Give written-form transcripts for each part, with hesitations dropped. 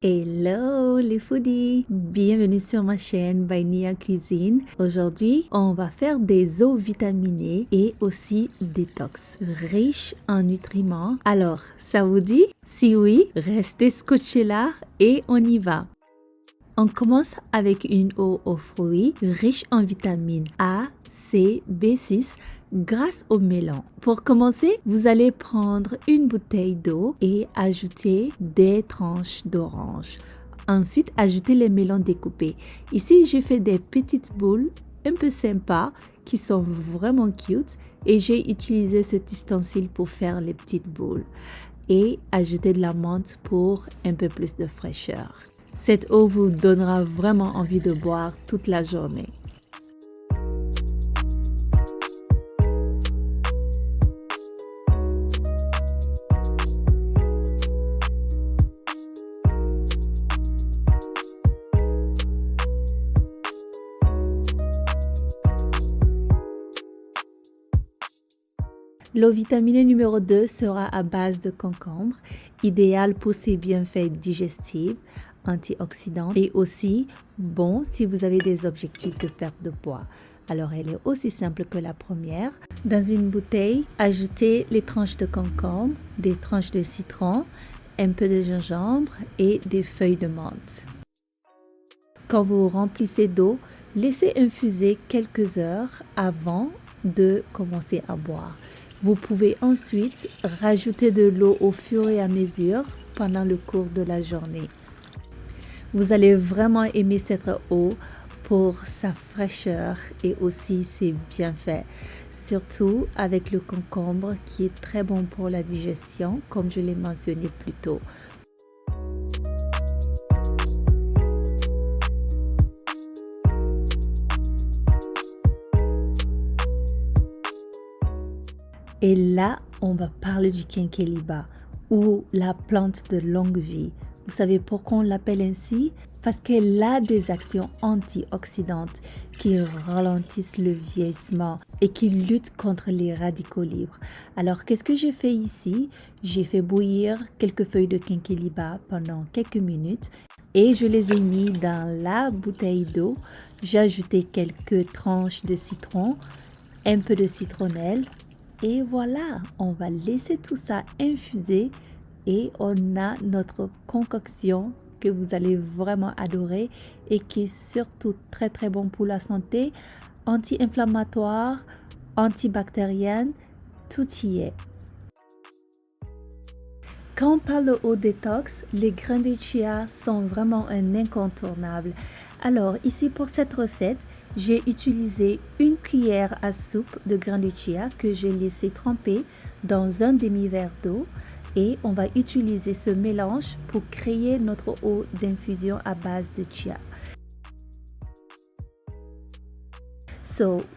Hello les foodies! Bienvenue sur ma chaîne by Nia Cuisine. Aujourd'hui, on va faire des eaux vitaminées et aussi détox, riches en nutriments. Alors, ça vous dit? Si oui, restez scotchés là et on y va. On commence avec une eau aux fruits riche en vitamines A, C, B6 grâce au melon. Pour commencer, vous allez prendre une bouteille d'eau et ajouter des tranches d'orange. Ensuite, ajoutez les melons découpés. Ici, j'ai fait des petites boules un peu sympas qui sont vraiment cute et j'ai utilisé cet ustensile pour faire les petites boules. Et ajouter de la menthe pour un peu plus de fraîcheur. Cette eau vous donnera vraiment envie de boire toute la journée. L'eau vitaminée numéro 2 sera à base de concombre, idéal pour ses bienfaits digestifs, antioxydants et aussi bon si vous avez des objectifs de perte de poids. Alors elle est aussi simple que la première. Dans une bouteille, ajoutez les tranches de concombre, des tranches de citron, un peu de gingembre et des feuilles de menthe. Quand vous remplissez d'eau, laissez infuser quelques heures avant de commencer à boire. Vous pouvez ensuite rajouter de l'eau au fur et à mesure pendant le cours de la journée. Vous allez vraiment aimer cette eau pour sa fraîcheur et aussi ses bienfaits, surtout avec le concombre qui est très bon pour la digestion, comme je l'ai mentionné plus tôt. Et là, on va parler du quinqueliba ou la plante de longue vie. Vous savez pourquoi on l'appelle ainsi? Parce qu'elle a des actions antioxydantes qui ralentissent le vieillissement et qui luttent contre les radicaux libres. Alors, qu'est-ce que j'ai fait ici? J'ai fait bouillir quelques feuilles de quinqueliba pendant quelques minutes et je les ai mis dans la bouteille d'eau. J'ai ajouté quelques tranches de citron, un peu de citronnelle. Et voilà, on va laisser tout ça infuser et on a notre concoction que vous allez vraiment adorer et qui est surtout très très bon pour la santé, anti-inflammatoire, antibactérienne, tout y est. Quand on parle de eau détox, les grains de chia sont vraiment un incontournable. Alors ici pour cette recette, j'ai utilisé une cuillère à soupe de grains de chia que j'ai laissé tremper dans un demi-verre d'eau et on va utiliser ce mélange pour créer notre eau d'infusion à base de chia.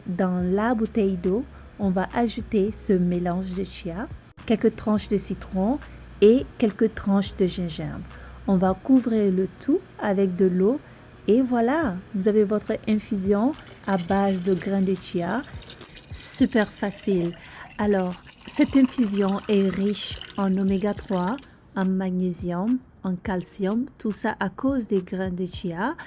Dans la bouteille d'eau, on va ajouter ce mélange de chia, quelques tranches de citron et quelques tranches de gingembre. On va couvrir le tout avec de l'eau. Et voilà, vous avez votre infusion à base de grains de chia. Super facile. Alors, cette infusion est riche en oméga 3, en magnésium, en calcium, tout ça à cause des grains de chia.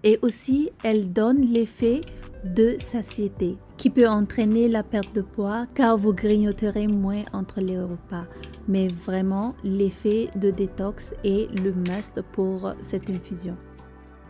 Et aussi, elle donne l'effet de satiété qui peut entraîner la perte de poids car vous grignoterez moins entre les repas. Mais vraiment, l'effet de détox est le must pour cette infusion.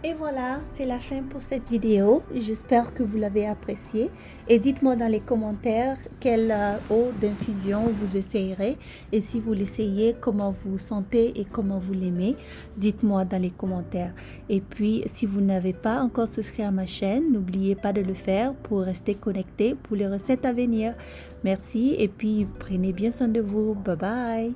Et voilà, c'est la fin pour cette vidéo. J'espère que vous l'avez appréciée. Et dites-moi dans les commentaires quelle eau d'infusion vous essayerez. Et si vous l'essayez, comment vous vous sentez et comment vous l'aimez. Dites-moi dans les commentaires. Et puis, si vous n'avez pas encore souscrit à ma chaîne, n'oubliez pas de le faire pour rester connecté pour les recettes à venir. Merci et puis prenez bien soin de vous. Bye bye.